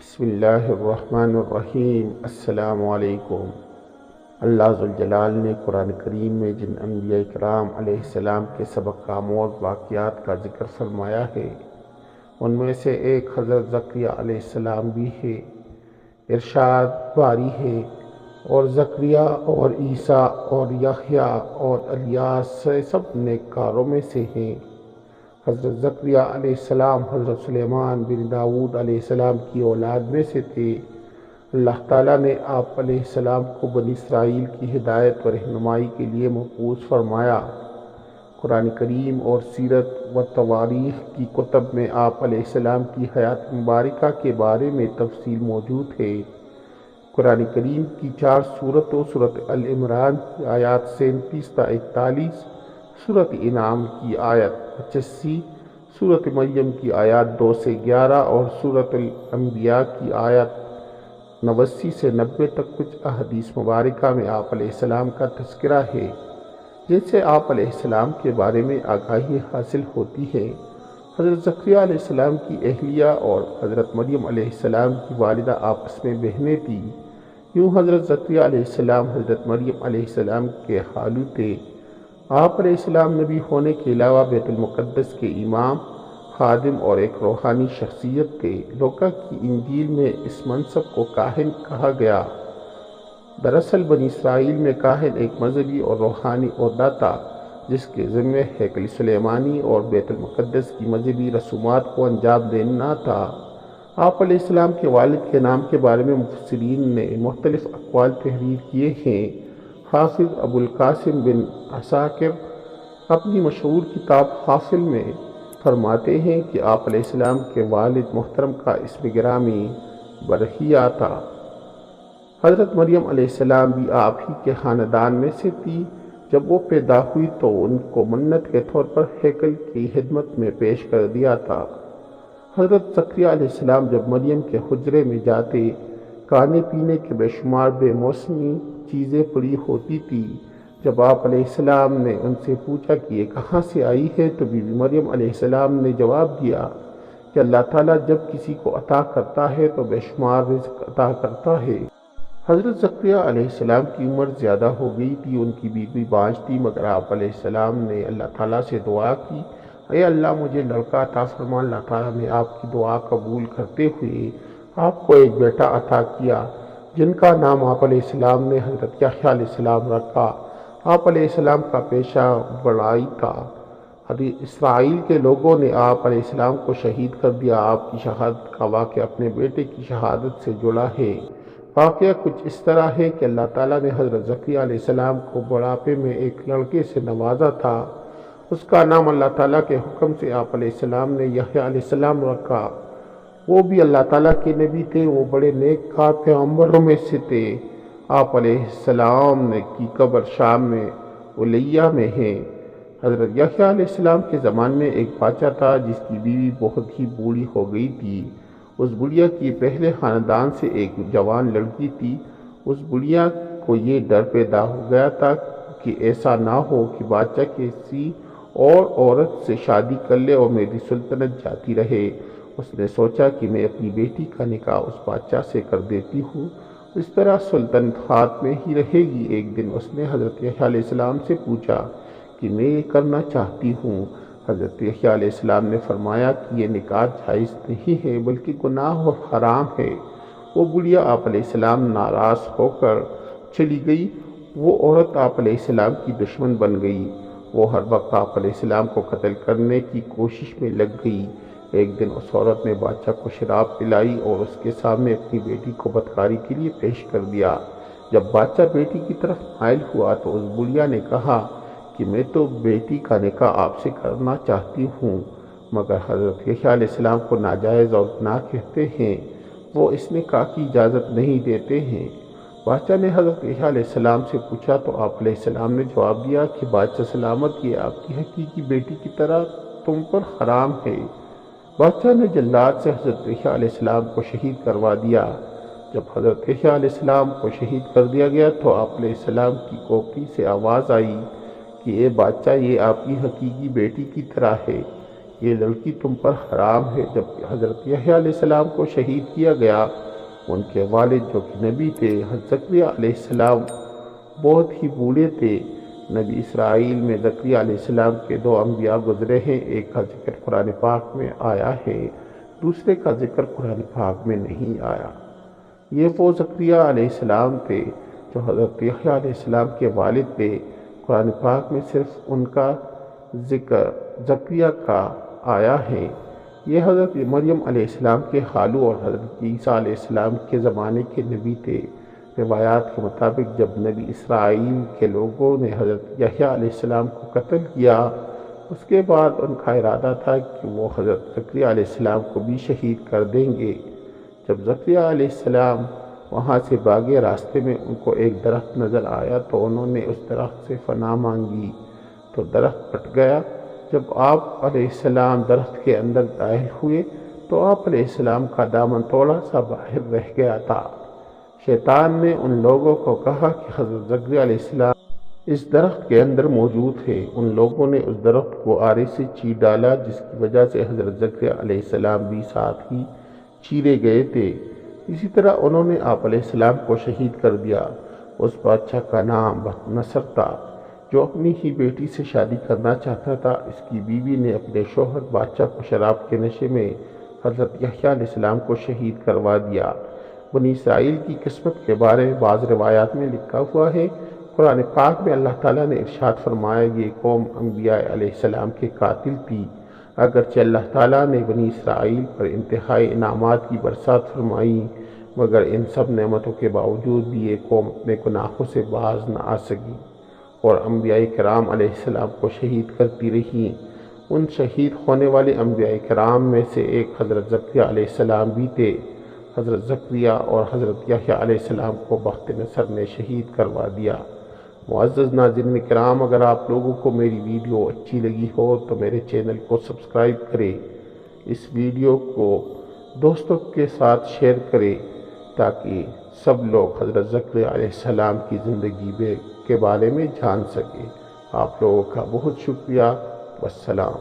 بسم اللہ الرحمن الرحیم۔ السلام علیکم۔ اللہ ذوالجلال نے قرآن کریم میں جن انبیاء کرام علیہ السلام کے سبق آموز واقعات کا ذکر فرمایا ہے، ان میں سے ایک حضرت زکریا علیہ السلام بھی ہے۔ ارشاد باری ہے، اور زکریا اور عیسیٰ اور یحییٰ اور الیاس سب نیککاروں میں سے ہیں۔ حضرت زکریا علیہ السلام حضرت سلیمان بن داؤد علیہ السلام کی اولاد میں سے تھے۔ اللہ تعالیٰ نے آپ علیہ السلام کو بنی اسرائیل کی ہدایت و رہنمائی کے لیے مبعوث فرمایا۔ قرآن کریم اور سیرت و تواریخ کی کتب میں آپ علیہ السلام کی حیات مبارکہ کے بارے میں تفصیل موجود ہے۔ قرآن کریم کی 4 سورتوں سورۃ ال عمران کی آیات 37 تا 41، سورۃ انعام کی آیت 85، سورۃ مریم کی آیات 2 سے 11 اور سورۃ الانبیاء کی آیات 89 سے 90 تک کچھ احادیث مبارکہ میں آپ علیہ السلام کا تذکرہ ہے، جن سے آپ علیہ السلام کے بارے میں آگاہی حاصل ہوتی ہے۔ حضرت زکریا علیہ السلام کی اہلیہ اور حضرت مریم علیہ السلام کی والدہ آپس میں بہنیں تھیں۔ یوں حضرت زکریا علیہ السلام حضرت مریم علیہ السلام کے خالو تھے۔ آپ علیہ السلام نبی ہونے کے علاوہ بیت المقدس کے امام، خادم اور ایک روحانی شخصیت تھے۔ لوقا کی انجیل میں اس منصب کو کاہن کہا گیا۔ دراصل بنی اسرائیل میں کاہن ایک مذہبی اور روحانی عہدہ تھا، جس کے ذمہ ہیکل سلیمانی اور بیت المقدس کی مذہبی رسومات کو انجام دینا تھا۔ آپ علیہ السلام کے والد کے نام کے بارے میں مفسرین نے مختلف اقوال تحریر کیے ہیں۔ حافظ ابو القاسم بن عساکر اپنی مشہور کتاب حافل میں فرماتے ہیں کہ آپ علیہ السلام کے والد محترم کا اسم گرامی برحیہ تھا۔ حضرت مریم علیہ السلام بھی آپ ہی کے خاندان میں سے تھی۔ جب وہ پیدا ہوئی تو ان کو منت کے طور پر ہیکل کی خدمت میں پیش کر دیا تھا۔ حضرت زکریا علیہ السلام جب مریم کے حجرے میں جاتے، کھانے پینے کے بے شمار بے موسمی چیزیں پڑی ہوتی تھی۔ جب آپ علیہ السلام نے ان سے پوچھا کہ یہ کہاں سے آئی ہے تو بی بی مریم علیہ السلام نے جواب دیا کہ اللہ تعالیٰ جب کسی کو عطا کرتا ہے تو بے شمار رزق عطا کرتا ہے۔ حضرت زکریا علیہ السلام کی عمر زیادہ ہو گئی تھی، ان کی بیوی بانجھ تھی، مگر آپ علیہ السلام نے اللہ تعالیٰ سے دعا کی، اے اللہ مجھے لڑکا عطا فرما۔ اللہ تعالیٰ نے آپ کی دعا قبول کرتے ہوئے آپ کو ایک بیٹا عطا کیا، جن کا نام آپ علیہ السلام نے حضرت یحییٰ علیہ السلام رکھا۔ آپ علیہ السلام کا پیشہ بڑائی تھا۔ اسرائیل کے لوگوں نے آپ علیہ السلام کو شہید کر دیا۔ آپ کی شہادت کا واقعہ اپنے بیٹے کی شہادت سے جڑا ہے۔ واقعہ کچھ اس طرح ہے کہ اللہ تعالیٰ نے حضرت زکریا علیہ السلام کو بڑھاپے میں ایک لڑکے سے نوازا تھا۔ اس کا نام اللہ تعالیٰ کے حکم سے آپ علیہ السلام نے یحییٰ علیہ السلام رکھا۔ وہ بھی اللہ تعالیٰ کے نبی تھے، وہ بڑے نیک کار پیغمبروں میں سے تھے۔ آپ علیہ السلام کی قبر شام میں علیہ میں ہے۔ حضرت یحییٰ علیہ السلام کے زمان میں ایک بادشاہ تھا جس کی بیوی بہت ہی بوڑھی ہو گئی تھی۔ اس بڑھیا کی پہلے خاندان سے ایک جوان لڑکی تھی۔ اس بڑھیا کو یہ ڈر پیدا ہو گیا تھا کہ ایسا نہ ہو کہ بادشاہ کسی اور عورت سے شادی کر لے اور میری سلطنت جاتی رہے۔ اس نے سوچا کہ میں اپنی بیٹی کا نکاح اس بادشاہ سے کر دیتی ہوں، اس طرح سلطنت ہاتھ میں ہی رہے گی۔ ایک دن اس نے حضرت یحییٰ علیہ السلام سے پوچھا کہ میں یہ کرنا چاہتی ہوں۔ حضرت یحییٰ علیہ السلام نے فرمایا کہ یہ نکاح جائز نہیں ہے بلکہ گناہ و حرام ہے۔ وہ بڑھیا آپ علیہ السلام ناراض ہو کر چلی گئی۔ وہ عورت آپ علیہ السلام کی دشمن بن گئی۔ وہ ہر وقت آپ علیہ السلام کو قتل کرنے کی کوشش میں لگ گئی۔ ایک دن اس عورت نے بادشاہ کو شراب پلائی اور اس کے سامنے اپنی بیٹی کو بدکاری کے لیے پیش کر دیا۔ جب بادشاہ بیٹی کی طرف مائل ہوا تو اس بڑھیا نے کہا کہ میں تو بیٹی کا نکاح آپ سے کرنا چاہتی ہوں، مگر حضرت یحییٰ علیہ السلام کو ناجائز اور گناہ کہتے ہیں، وہ اس نکاح کی اجازت نہیں دیتے ہیں۔ بادشاہ نے حضرت یحییٰ علیہ السلام سے پوچھا تو آپ علیہ السلام نے جواب دیا کہ بادشاہ سلامت، یہ آپ کی حقیقی بیٹی کی طرح تم پر حرام ہے۔ بادشاہ نے جلاد سے حضرت یحییٰ علیہ السلام کو شہید کروا دیا۔ جب حضرت یحییٰ علیہ السلام کو شہید کر دیا گیا تو آپ علیہ السلام کی کوکری سے آواز آئی کہ اے بادشاہ، یہ آپ کی حقیقی بیٹی کی طرح ہے۔ یہ لڑکی تم پر حرام ہے۔ جب حضرت یحییٰ علیہ السلام کو شہید کیا گیا، ان کے والد جو کہ نبی تھے، حضرت زکریا علیہ السلام بہت ہی بوڑھے تھے۔ نبی اسرائیل میں زکریا علیہ السلام کے 2 انبیاء گزرے ہیں، ایک کا ذکر قرآن پاک میں آیا ہے، دوسرے کا ذکر قرآن پاک میں نہیں آیا۔ یہ وہ زکریا علیہ السلام تھے جو حضرت یحییٰ علیہ السلام کے والد تھے۔ قرآن پاک میں صرف ان کا ذکر زکریا کا آیا ہے۔ یہ حضرت مریم علیہ السلام کے خالو اور حضرت عیسیٰ علیہ السلام کے زمانے کے نبی تھے۔ روایات کے مطابق جب نبی اسرائیل کے لوگوں نے حضرت یحییٰ علیہ السلام کو قتل کیا، اس کے بعد ان کا ارادہ تھا کہ وہ حضرت زکریا علیہ السلام کو بھی شہید کر دیں گے۔ جب زکریا علیہ السلام وہاں سے بھاگے، راستے میں ان کو ایک درخت نظر آیا تو انہوں نے اس درخت سے پناہ مانگی تو درخت پھٹ گیا۔ جب آپ علیہ السلام درخت کے اندر داخل ہوئے تو آپ علیہ السلام کا دامن تھوڑا سا باہر رہ گیا تھا۔ شیطان نے ان لوگوں کو کہا کہ حضرت زکریا علیہ السلام اس درخت کے اندر موجود ہے۔ ان لوگوں نے اس درخت کو آرے سے چیر ڈالا، جس کی وجہ سے حضرت زکریا علیہ السلام بھی ساتھ ہی چیرے گئے تھے۔ اسی طرح انہوں نے آپ علیہ السلام کو شہید کر دیا۔ اس بادشاہ کا نام بخت نصر تھا جو اپنی ہی بیٹی سے شادی کرنا چاہتا تھا۔ اس کی بیوی نے اپنے شوہر بادشاہ کو شراب کے نشے میں حضرت یحییٰ علیہ السلام کو شہید کروا دیا۔ بنی اسرائیل کی قسمت کے بارے میں بعض روایات میں لکھا ہوا ہے۔ قرآن پاک میں اللہ تعالیٰ نے ارشاد فرمایا، یہ قوم انبیاء علیہ السلام کے قاتل تھی۔ اگرچہ اللہ تعالیٰ نے بنی اسرائیل پر انتہائی انعامات کی برسات فرمائی، مگر ان سب نعمتوں کے باوجود بھی یہ قوم اپنے گناہوں سے باز نہ آ سکی اور انبیاء کرام علیہ السلام کو شہید کرتی رہی۔ ان شہید ہونے والے انبیاء کرام میں سے ایک حضرت زکریا علیہ السلام بھی تھے۔ حضرت زکریا اور حضرت یحییٰ علیہ السلام کو بخت نصر نے شہید کروا دیا۔ معزز ناظرین کرام، اگر آپ لوگوں کو میری ویڈیو اچھی لگی ہو تو میرے چینل کو سبسکرائب کریں، اس ویڈیو کو دوستوں کے ساتھ شیئر کریں تاکہ سب لوگ حضرت زکریا علیہ السلام کی زندگی کے بارے میں جان سکیں۔ آپ لوگوں کا بہت شکریہ۔ والسلام۔